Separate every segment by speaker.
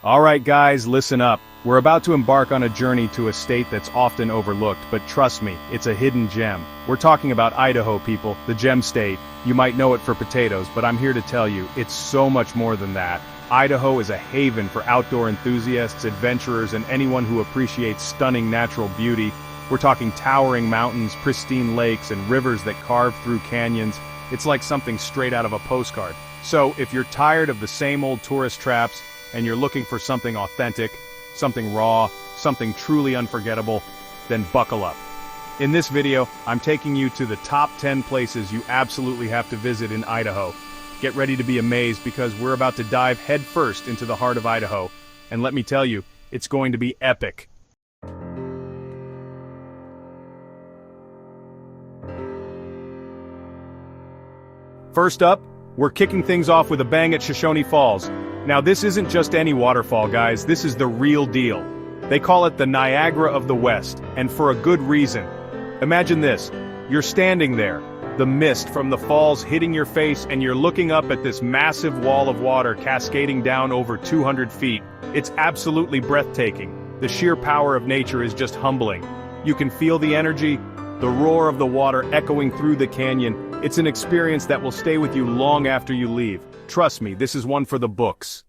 Speaker 1: Alright guys, listen up. We're about to embark on a journey to a state that's often overlooked, but trust me, it's a hidden gem. We're talking about Idaho, people, the gem state. You might know it for potatoes, but I'm here to tell you, it's so much more than that. Idaho is a haven for outdoor enthusiasts, adventurers, and anyone who appreciates stunning natural beauty. We're talking towering mountains, pristine lakes, and rivers that carve through canyons. It's like something straight out of a postcard. So, if you're tired of the same old tourist traps, and you're looking for something authentic, something raw, something truly unforgettable, then buckle up. In this video, I'm taking you to the top 10 places you absolutely have to visit in Idaho. Get ready to be amazed because we're about to dive headfirst into the heart of Idaho. And let me tell you, it's going to be epic. First up, we're kicking things off with a bang at Shoshone Falls. Now this isn't just any waterfall, guys, this is the real deal. They call it the Niagara of the West, and for a good reason. Imagine this, you're standing there, the mist from the falls hitting your face, and you're looking up at this massive wall of water cascading down over 200 feet. It's absolutely breathtaking. The sheer power of nature is just humbling. You can feel the energy, the roar of the water echoing through the canyon. It's an experience that will stay with you long after you leave. Trust me, this is one for the books.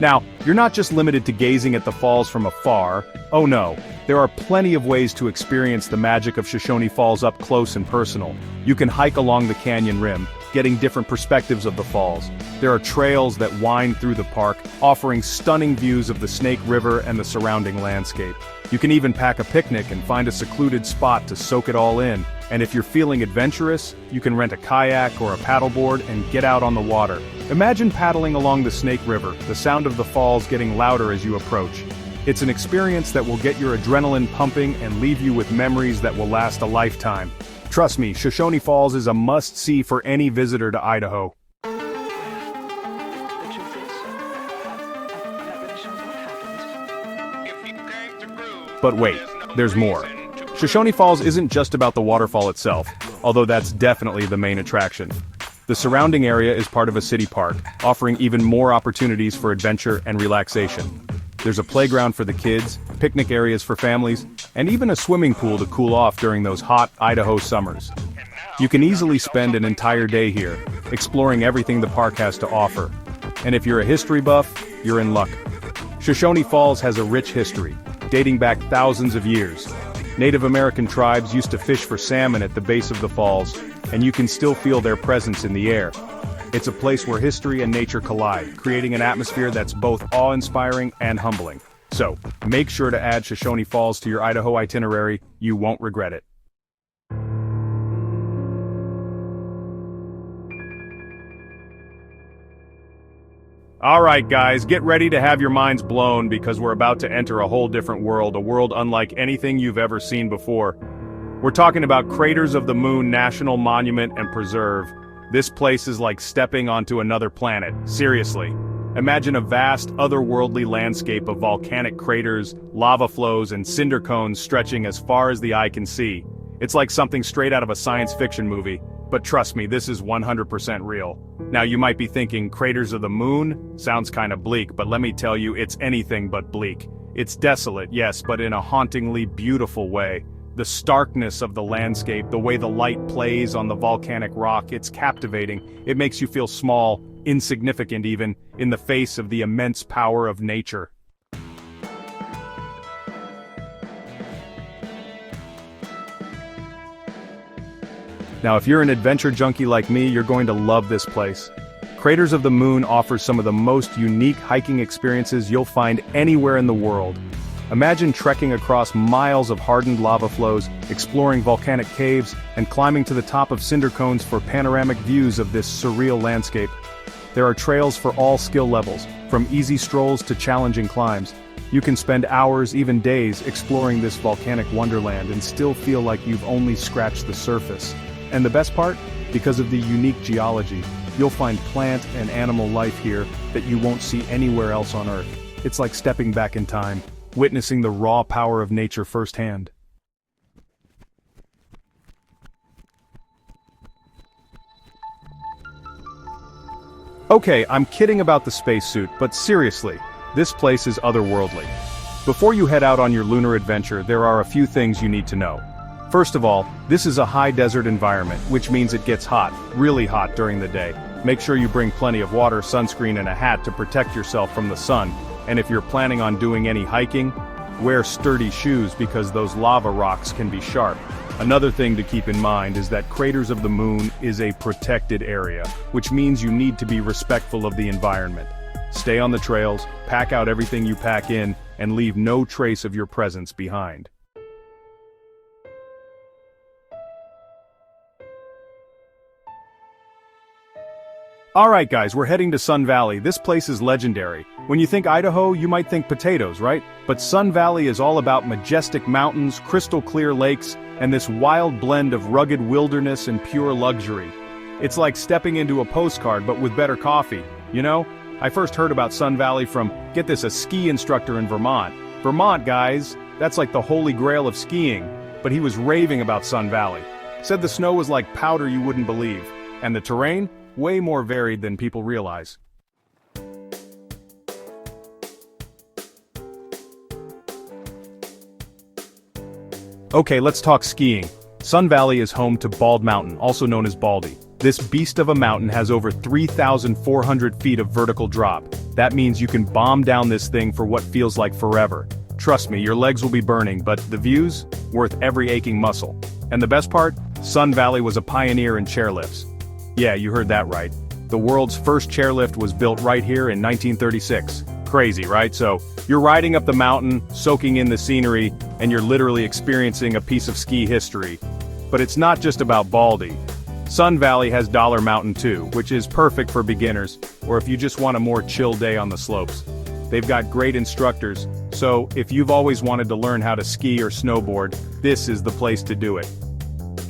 Speaker 1: Now, you're not just limited to gazing at the falls from afar. Oh no, there are plenty of ways to experience the magic of Shoshone Falls up close and personal. You can hike along the canyon rim, getting different perspectives of the falls. There are trails that wind through the park, offering stunning views of the Snake River and the surrounding landscape. You can even pack a picnic and find a secluded spot to soak it all in. And if you're feeling adventurous, you can rent a kayak or a paddleboard and get out on the water. Imagine paddling along the Snake River, the sound of the falls getting louder as you approach. It's an experience that will get your adrenaline pumping and leave you with memories that will last a lifetime. Trust me, Shoshone Falls is a must-see for any visitor to Idaho. But wait, there's more. Shoshone Falls isn't just about the waterfall itself, although that's definitely the main attraction. The surrounding area is part of a city park, offering even more opportunities for adventure and relaxation. There's a playground for the kids, picnic areas for families, and even a swimming pool to cool off during those hot Idaho summers. You can easily spend an entire day here, exploring everything the park has to offer. And if you're a history buff, you're in luck. Shoshone Falls has a rich history, dating back thousands of years. Native American tribes used to fish for salmon at the base of the falls, and you can still feel their presence in the air. It's a place where history and nature collide, creating an atmosphere that's both awe-inspiring and humbling. So, make sure to add Shoshone Falls to your Idaho itinerary. You won't regret it. Alright guys, get ready to have your minds blown because we're about to enter a whole different world, a world unlike anything you've ever seen before. We're talking about Craters of the Moon National Monument and Preserve. This place is like stepping onto another planet, seriously. Imagine a vast, otherworldly landscape of volcanic craters, lava flows, and cinder cones stretching as far as the eye can see. It's like something straight out of a science fiction movie. But trust me, this is 100% real. Now you might be thinking, Craters of the Moon? Sounds kinda bleak, but let me tell you, it's anything but bleak. It's desolate, yes, but in a hauntingly beautiful way. The starkness of the landscape, the way the light plays on the volcanic rock, it's captivating. It makes you feel small, insignificant even, in the face of the immense power of nature. Now if you're an adventure junkie like me, you're going to love this place. Craters of the Moon offers some of the most unique hiking experiences you'll find anywhere in the world. Imagine trekking across miles of hardened lava flows, exploring volcanic caves, and climbing to the top of cinder cones for panoramic views of this surreal landscape. There are trails for all skill levels, from easy strolls to challenging climbs. You can spend hours, even days, exploring this volcanic wonderland and still feel like you've only scratched the surface. And the best part? Because of the unique geology, you'll find plant and animal life here that you won't see anywhere else on Earth. It's like stepping back in time, witnessing the raw power of nature firsthand. Okay, I'm kidding about the spacesuit, but seriously, this place is otherworldly. Before you head out on your lunar adventure, there are a few things you need to know. First of all, this is a high desert environment, which means it gets hot, really hot during the day. Make sure you bring plenty of water, sunscreen, and a hat to protect yourself from the sun. And if you're planning on doing any hiking, wear sturdy shoes because those lava rocks can be sharp. Another thing to keep in mind is that Craters of the Moon is a protected area, which means you need to be respectful of the environment. Stay on the trails, pack out everything you pack in, and leave no trace of your presence behind. Alright guys, we're heading to Sun Valley. This place is legendary. When you think Idaho, you might think potatoes, right? But Sun Valley is all about majestic mountains, crystal clear lakes, and this wild blend of rugged wilderness and pure luxury. It's like stepping into a postcard but with better coffee, you know? I first heard about Sun Valley from, get this, a ski instructor in Vermont. Vermont, guys, that's like the holy grail of skiing. But he was raving about Sun Valley. Said the snow was like powder you wouldn't believe. And the terrain? Way more varied than people realize. Okay, let's talk skiing. Sun Valley is home to Bald Mountain, also known as Baldy. This beast of a mountain has over 3,400 feet of vertical drop. That means you can bomb down this thing for what feels like forever. Trust me, your legs will be burning, but the views? Worth every aching muscle. And the best part? Sun Valley was a pioneer in chairlifts. Yeah, you heard that right. The world's first chairlift was built right here in 1936. Crazy, right? So, you're riding up the mountain, soaking in the scenery, and you're literally experiencing a piece of ski history. But it's not just about Baldy. Sun Valley has Dollar Mountain too, which is perfect for beginners, or if you just want a more chill day on the slopes. They've got great instructors, so if you've always wanted to learn how to ski or snowboard, this is the place to do it.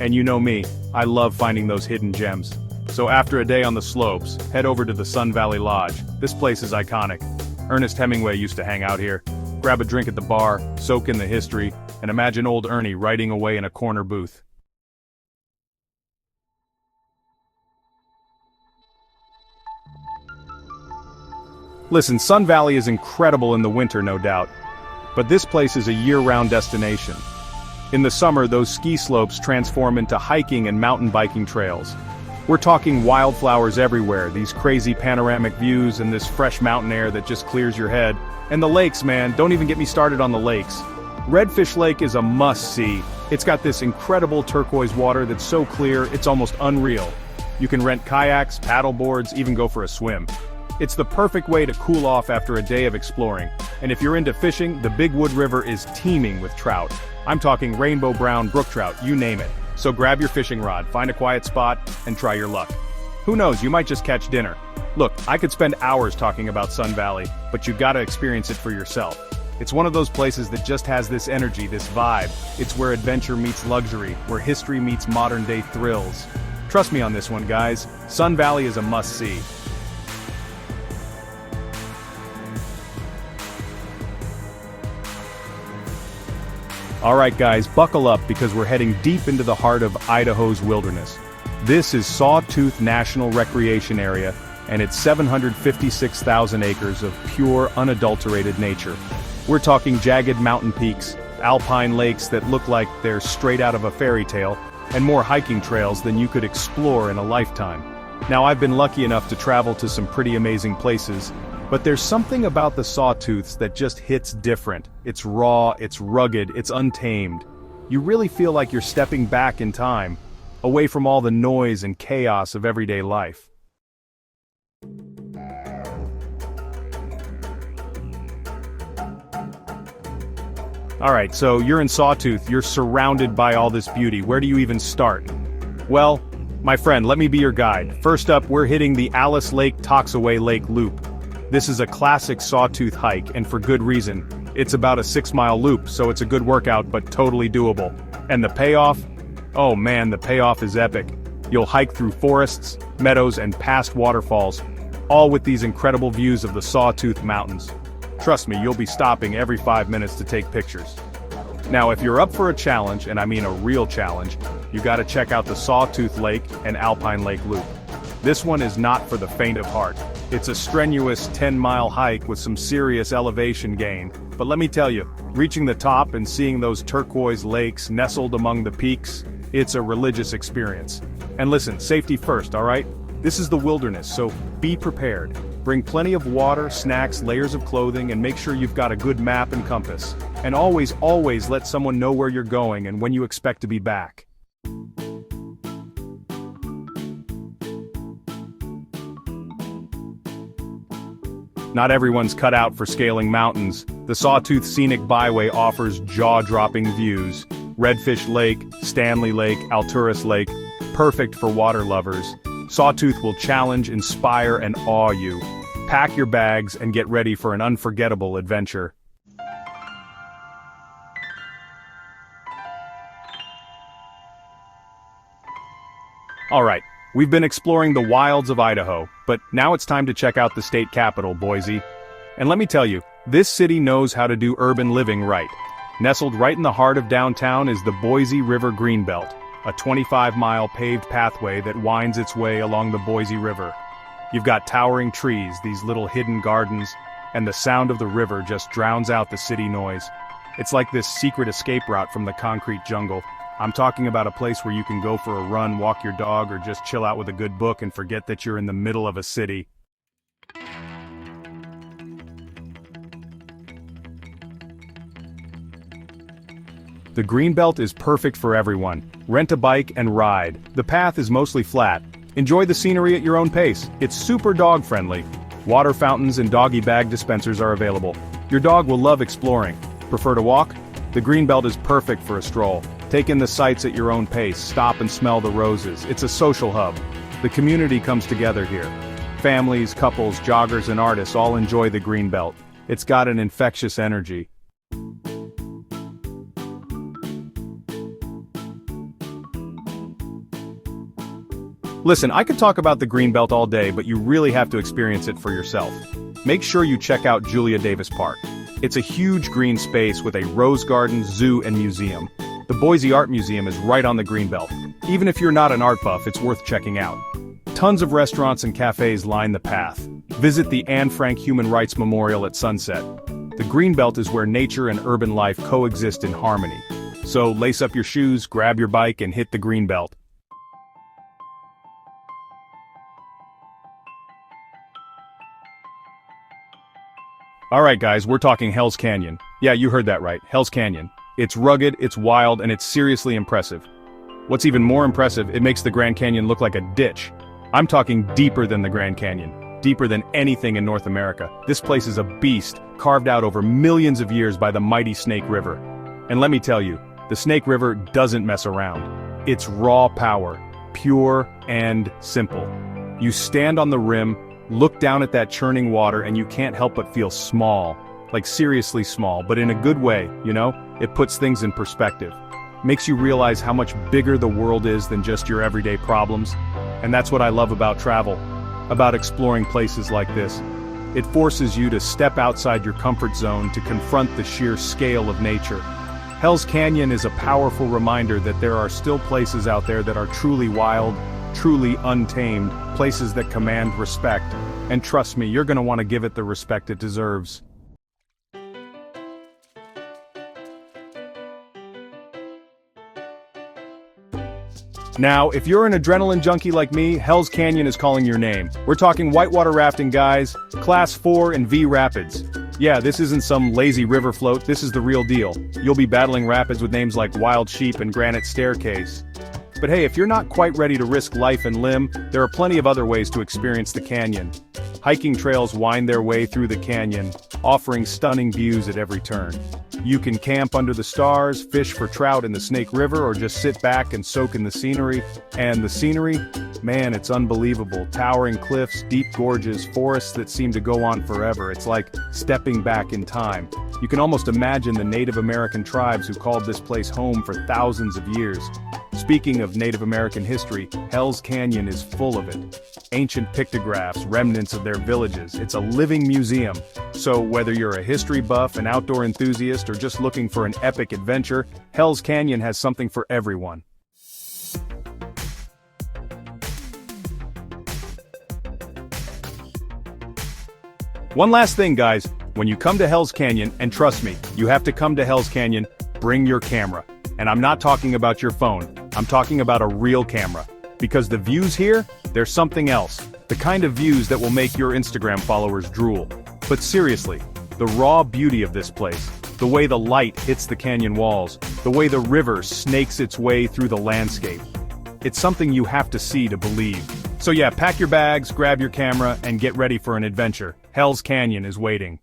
Speaker 1: And you know me, I love finding those hidden gems. So after a day on the slopes, head over to the Sun Valley Lodge. This place is iconic. Ernest Hemingway used to hang out here. Grab a drink at the bar, soak in the history, and imagine old Ernie writing away in a corner booth. Listen, Sun Valley is incredible in the winter, no doubt. But this place is a year-round destination. In the summer, those ski slopes transform into hiking and mountain biking trails. We're talking wildflowers everywhere, these crazy panoramic views and this fresh mountain air that just clears your head. And the lakes, man, don't even get me started on the lakes. Redfish Lake is a must-see. It's got this incredible turquoise water that's so clear, it's almost unreal. You can rent kayaks, paddle boards, even go for a swim. It's the perfect way to cool off after a day of exploring. And if you're into fishing, the Big Wood River is teeming with trout. I'm talking rainbow brown brook trout, you name it. So grab your fishing rod, find a quiet spot, and try your luck. Who knows, you might just catch dinner. Look, I could spend hours talking about Sun Valley, but you gotta experience it for yourself. It's one of those places that just has this energy, this vibe. It's where adventure meets luxury, where history meets modern-day thrills. Trust me on this one, guys. Sun Valley is a must-see. Alright guys, buckle up because we're heading deep into the heart of Idaho's wilderness. This is Sawtooth National Recreation Area, and it's 756,000 acres of pure, unadulterated nature. We're talking jagged mountain peaks, alpine lakes that look like they're straight out of a fairy tale, and more hiking trails than you could explore in a lifetime. Now, I've been lucky enough to travel to some pretty amazing places, but there's something about the Sawtooths that just hits different. It's raw, it's rugged, it's untamed. You really feel like you're stepping back in time, away from all the noise and chaos of everyday life. Alright, so you're in Sawtooth, you're surrounded by all this beauty. Where do you even start? Well, my friend, let me be your guide. First up, we're hitting the Alice Lake Toxaway Lake Loop. This is a classic Sawtooth hike, and for good reason. It's about a 6-mile loop, so it's a good workout, but totally doable. And the payoff? Oh man, the payoff is epic. You'll hike through forests, meadows, and past waterfalls, all with these incredible views of the Sawtooth Mountains. Trust me, you'll be stopping every 5 minutes to take pictures. Now, if you're up for a challenge, and I mean a real challenge, you gotta check out the Sawtooth Lake and Alpine Lake Loop. This one is not for the faint of heart. It's a strenuous 10-mile hike with some serious elevation gain. But let me tell you, reaching the top and seeing those turquoise lakes nestled among the peaks, it's a religious experience. And listen, safety first, alright? This is the wilderness, so be prepared. Bring plenty of water, snacks, layers of clothing, and make sure you've got a good map and compass. And always, always let someone know where you're going and when you expect to be back. Not everyone's cut out for scaling mountains. The Sawtooth Scenic Byway offers jaw-dropping views. Redfish Lake, Stanley Lake, Alturas Lake, perfect for water lovers. Sawtooth will challenge, inspire, and awe you. Pack your bags and get ready for an unforgettable adventure. Alright, we've been exploring the wilds of Idaho, but now it's time to check out the state capital, Boise. And let me tell you, this city knows how to do urban living right. Nestled right in the heart of downtown is the Boise River Greenbelt, a 25-mile paved pathway that winds its way along the Boise River. You've got towering trees, these little hidden gardens, and the sound of the river just drowns out the city noise. It's like this secret escape route from the concrete jungle. I'm talking about a place where you can go for a run, walk your dog, or just chill out with a good book and forget that you're in the middle of a city. The Greenbelt is perfect for everyone. Rent a bike and ride. The path is mostly flat. Enjoy the scenery at your own pace. It's super dog-friendly. Water fountains and doggy bag dispensers are available. Your dog will love exploring. Prefer to walk? The Greenbelt is perfect for a stroll. Take in the sights at your own pace. Stop and smell the roses. It's a social hub. The community comes together here. Families, couples, joggers, and artists all enjoy the Greenbelt. It's got an infectious energy. Listen, I could talk about the Greenbelt all day, but you really have to experience it for yourself. Make sure you check out Julia Davis Park. It's a huge green space with a rose garden, zoo, and museum. The Boise Art Museum is right on the Greenbelt. Even if you're not an art buff, it's worth checking out. Tons of restaurants and cafes line the path. Visit the Anne Frank Human Rights Memorial at sunset. The Greenbelt is where nature and urban life coexist in harmony. So lace up your shoes, grab your bike, and hit the Greenbelt. Alright guys, we're talking Hell's Canyon. Yeah, you heard that right, Hell's Canyon. It's rugged, it's wild, and it's seriously impressive. What's even more impressive, it makes the Grand Canyon look like a ditch. I'm talking deeper than the Grand Canyon. Deeper than anything in North America. This place is a beast, carved out over millions of years by the mighty Snake River. And let me tell you, the Snake River doesn't mess around. It's raw power, pure and simple. You stand on the rim, look down at that churning water, and you can't help but feel small. Like seriously small, but in a good way, you know? It puts things in perspective. Makes you realize how much bigger the world is than just your everyday problems. And that's what I love about travel. About exploring places like this. It forces you to step outside your comfort zone to confront the sheer scale of nature. Hell's Canyon is a powerful reminder that there are still places out there that are truly wild, truly untamed, places that command respect. And trust me, you're gonna want to give it the respect it deserves. Now, if you're an adrenaline junkie like me, Hell's Canyon is calling your name. We're talking whitewater rafting, guys, Class 4 and V Rapids. Yeah, this isn't some lazy river float, this is the real deal. You'll be battling rapids with names like Wild Sheep and Granite Staircase. But hey, if you're not quite ready to risk life and limb, there are plenty of other ways to experience the canyon. Hiking trails wind their way through the canyon, offering stunning views at every turn. You can camp under the stars, fish for trout in the Snake River, or just sit back and soak in the scenery. And the scenery? Man, it's unbelievable. Towering cliffs, deep gorges, forests that seem to go on forever. It's like stepping back in time. You can almost imagine the Native American tribes who called this place home for thousands of years. Speaking of Native American history, Hell's Canyon is full of it. Ancient pictographs, remnants of their villages. It's a living museum. So whether you're a history buff, an outdoor enthusiast, or just looking for an epic adventure, Hell's Canyon has something for everyone. One last thing, guys. When you come to Hell's Canyon, and trust me, you have to come to Hell's Canyon, bring your camera. And I'm not talking about your phone. I'm talking about a real camera. Because the views here, they're something else. The kind of views that will make your Instagram followers drool. But seriously, the raw beauty of this place, the way the light hits the canyon walls, the way the river snakes its way through the landscape. It's something you have to see to believe. So yeah, pack your bags, grab your camera, and get ready for an adventure. Hell's Canyon is waiting.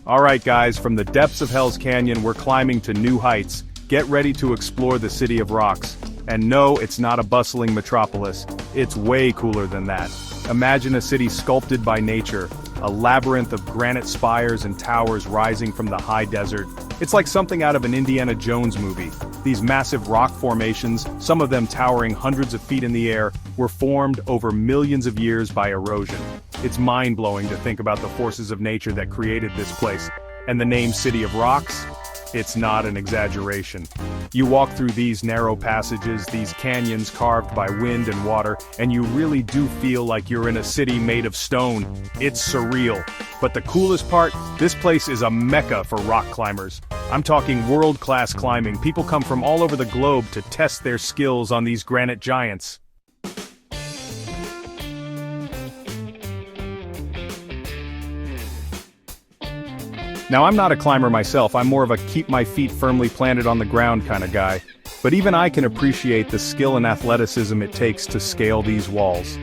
Speaker 1: Alright guys, from the depths of Hell's Canyon we're climbing to new heights. Get ready to explore the City of Rocks. And no, it's not a bustling metropolis. It's way cooler than that. Imagine a city sculpted by nature, a labyrinth of granite spires and towers rising from the high desert. It's like something out of an Indiana Jones movie. These massive rock formations, some of them towering hundreds of feet in the air, were formed over millions of years by erosion. It's mind-blowing to think about the forces of nature that created this place. And the name City of Rocks? It's not an exaggeration. You walk through these narrow passages, these canyons carved by wind and water, and you really do feel like you're in a city made of stone. It's surreal. But the coolest part, this place is a mecca for rock climbers. I'm talking world-class climbing. People come from all over the globe to test their skills on these granite giants. Now I'm not a climber myself, I'm more of a keep my feet firmly planted on the ground kind of guy. But even I can appreciate the skill and athleticism it takes to scale these walls.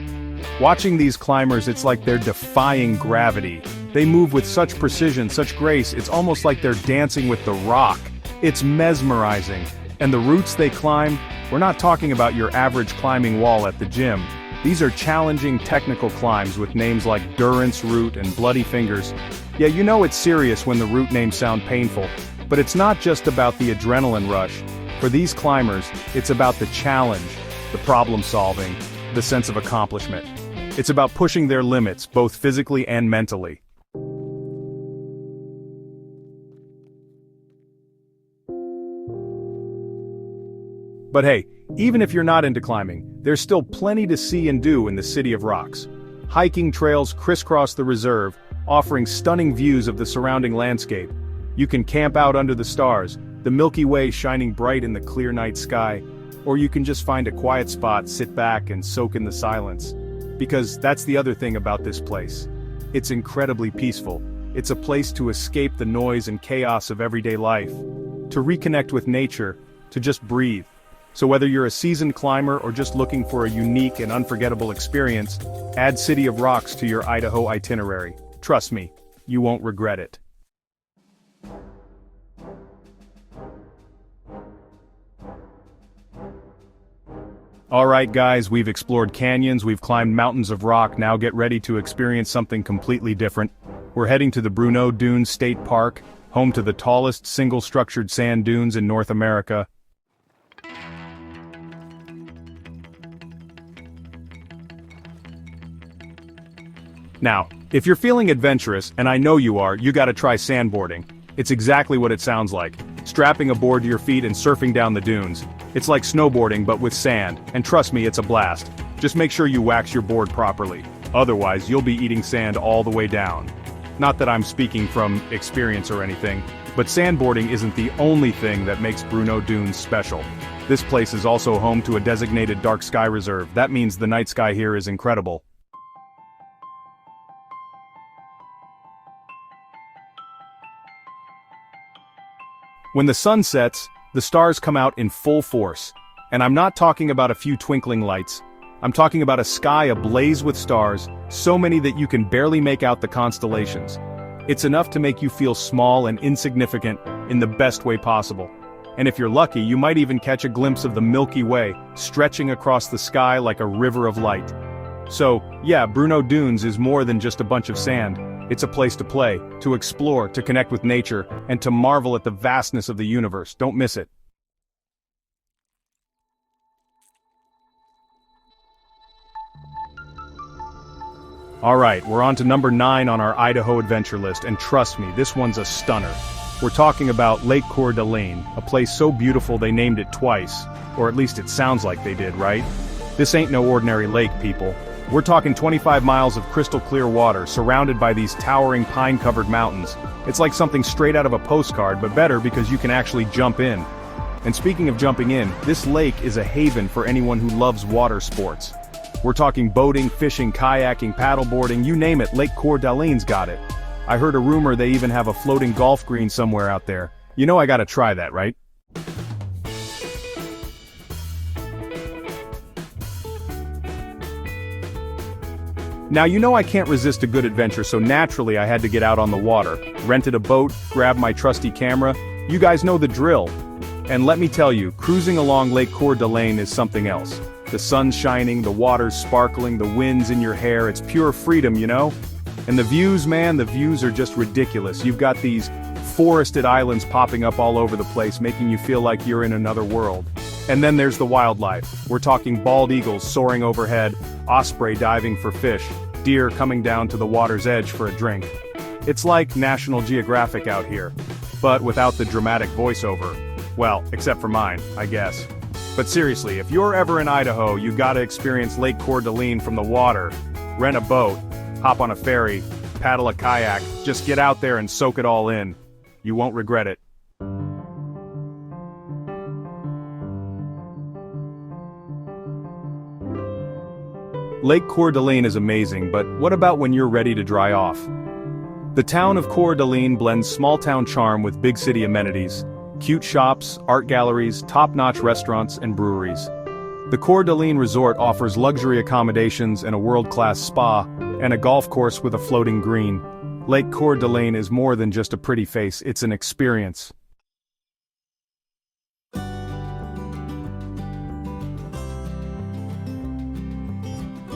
Speaker 1: Watching these climbers, it's like they're defying gravity. They move with such precision, such grace, it's almost like they're dancing with the rock. It's mesmerizing. And the routes they climb, we're not talking about your average climbing wall at the gym. These are challenging technical climbs with names like Durance Route and Bloody Fingers. Yeah, you know it's serious when the route names sound painful, but it's not just about the adrenaline rush. For these climbers, it's about the challenge, the problem solving, the sense of accomplishment. It's about pushing their limits, both physically and mentally. But hey, even if you're not into climbing, there's still plenty to see and do in the City of Rocks. Hiking trails crisscross the reserve, offering stunning views of the surrounding landscape. You can camp out under the stars, the Milky Way shining bright in the clear night sky, or you can just find a quiet spot, sit back and soak in the silence. Because that's the other thing about this place. It's incredibly peaceful. It's a place to escape the noise and chaos of everyday life, to reconnect with nature, to just breathe. So whether you're a seasoned climber or just looking for a unique and unforgettable experience, add City of Rocks to your Idaho itinerary. Trust me, you won't regret it. Alright guys, we've explored canyons, we've climbed mountains of rock, now get ready to experience something completely different. We're heading to the Bruneau Dunes State Park, home to the tallest single-structured sand dunes in North America. Now, if you're feeling adventurous, and I know you are, you gotta try sandboarding. It's exactly what it sounds like. Strapping a board to your feet and surfing down the dunes. It's like snowboarding but with sand, and trust me, it's a blast. Just make sure you wax your board properly. Otherwise, you'll be eating sand all the way down. Not that I'm speaking from experience or anything, but sandboarding isn't the only thing that makes Bruneau Dunes special. This place is also home to a designated dark sky reserve. That means the night sky here is incredible. When the sun sets, the stars come out in full force. And I'm not talking about a few twinkling lights. I'm talking about a sky ablaze with stars, so many that you can barely make out the constellations. It's enough to make you feel small and insignificant in the best way possible. And if you're lucky, you might even catch a glimpse of the Milky Way, stretching across the sky like a river of light. So, yeah, Bruneau Dunes is more than just a bunch of sand. It's a place to play, to explore, to connect with nature, and to marvel at the vastness of the universe. Don't miss it. Alright, we're on to number 9 on our Idaho adventure list, and trust me, this one's a stunner. We're talking about Lake Coeur d'Alene, a place so beautiful they named it twice, or at least it sounds like they did, right? This ain't no ordinary lake, people. We're talking 25 miles of crystal clear water, surrounded by these towering pine-covered mountains. It's like something straight out of a postcard, but better because you can actually jump in. And speaking of jumping in, this lake is a haven for anyone who loves water sports. We're talking boating, fishing, kayaking, paddleboarding, you name it, Lake Coeur d'Alene's got it. I heard a rumor they even have a floating golf green somewhere out there. You know I gotta try that, right? Now you know I can't resist a good adventure, so naturally I had to get out on the water, rented a boat, grabbed my trusty camera. You guys know the drill. And let me tell you, cruising along Lake Coeur d'Alene is something else. The sun's shining, the water's sparkling, the wind's in your hair, it's pure freedom, you know? And the views, man, the views are just ridiculous. You've got these forested islands popping up all over the place, making you feel like you're in another world. And then there's the wildlife. We're talking bald eagles soaring overhead, osprey diving for fish, deer coming down to the water's edge for a drink. It's like National Geographic out here, but without the dramatic voiceover. Well, except for mine, I guess. But seriously, if you're ever in Idaho, you gotta experience Lake Coeur d'Alene from the water. Rent a boat, hop on a ferry, paddle a kayak, just get out there and soak it all in. You won't regret it. Lake Coeur d'Alene is amazing, but what about when you're ready to dry off? The town of Coeur d'Alene blends small-town charm with big city amenities. Cute shops, art galleries, top-notch restaurants, and breweries. The Coeur d'Alene Resort offers luxury accommodations and a world-class spa, and a golf course with a floating green. Lake Coeur d'Alene is more than just a pretty face, it's an experience.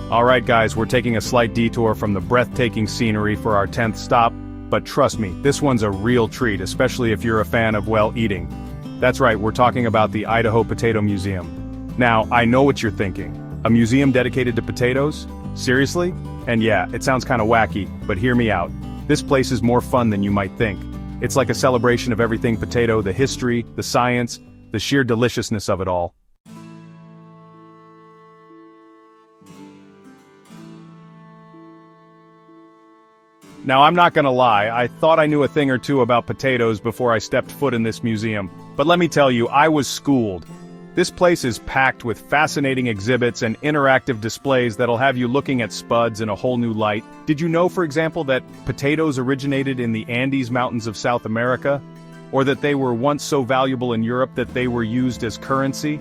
Speaker 1: Alright guys, we're taking a slight detour from the breathtaking scenery for our 10th stop, but trust me, this one's a real treat, especially if you're a fan of, well, eating. That's right, we're talking about the Idaho Potato Museum. Now, I know what you're thinking. A museum dedicated to potatoes? Seriously? And yeah, it sounds kinda wacky, but hear me out. This place is more fun than you might think. It's like a celebration of everything potato, the history, the science, the sheer deliciousness of it all. Now I'm not gonna lie, I thought I knew a thing or two about potatoes before I stepped foot in this museum. But let me tell you, I was schooled. This place is packed with fascinating exhibits and interactive displays that'll have you looking at spuds in a whole new light. Did you know, for example, that potatoes originated in the Andes Mountains of South America? Or that they were once so valuable in Europe that they were used as currency?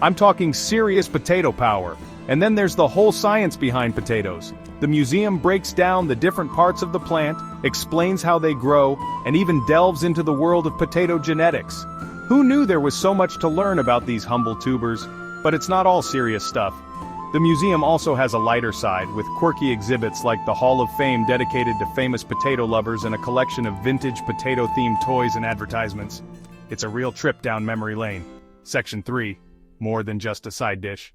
Speaker 1: I'm talking serious potato power. And then there's the whole science behind potatoes. The museum breaks down the different parts of the plant, explains how they grow, and even delves into the world of potato genetics. Who knew there was so much to learn about these humble tubers? But it's not all serious stuff. The museum also has a lighter side, with quirky exhibits like the Hall of Fame dedicated to famous potato lovers and a collection of vintage potato-themed toys and advertisements. It's a real trip down memory lane. Section 3. More than just a side dish.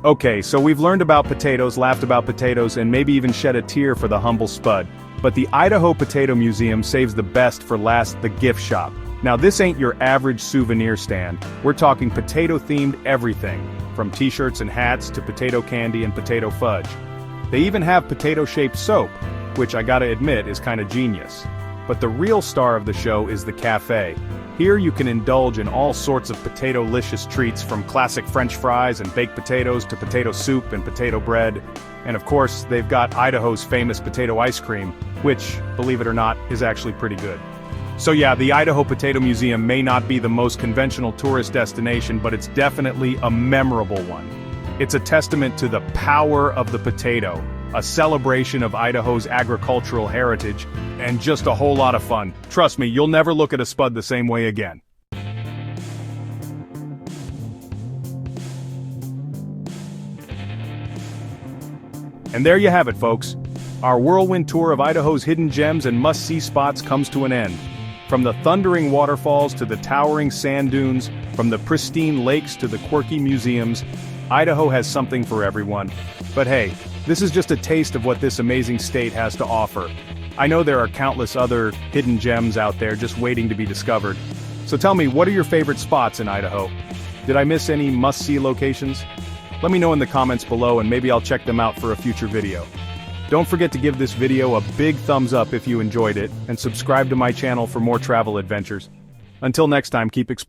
Speaker 1: Okay, so we've learned about potatoes, laughed about potatoes, and maybe even shed a tear for the humble spud. But the Idaho Potato Museum saves the best for last, the gift shop. Now this ain't your average souvenir stand. We're talking potato-themed everything, from t-shirts and hats to potato candy and potato fudge. They even have potato-shaped soap, which I gotta admit is kinda genius. But the real star of the show is the cafe. Here you can indulge in all sorts of potato-licious treats, from classic French fries and baked potatoes to potato soup and potato bread. And of course, they've got Idaho's famous potato ice cream, which, believe it or not, is actually pretty good. So yeah, the Idaho Potato Museum may not be the most conventional tourist destination, but it's definitely a memorable one. It's a testament to the power of the potato, a celebration of Idaho's agricultural heritage, and just a whole lot of fun. Trust me, you'll never look at a spud the same way again. And there you have it, folks. Our whirlwind tour of Idaho's hidden gems and must-see spots comes to an end. From the thundering waterfalls to the towering sand dunes, from the pristine lakes to the quirky museums, Idaho has something for everyone. But hey, this is just a taste of what this amazing state has to offer. I know there are countless other hidden gems out there just waiting to be discovered. So tell me, what are your favorite spots in Idaho? Did I miss any must-see locations? Let me know in the comments below and maybe I'll check them out for a future video. Don't forget to give this video a big thumbs up if you enjoyed it, and subscribe to my channel for more travel adventures. Until next time, keep exploring.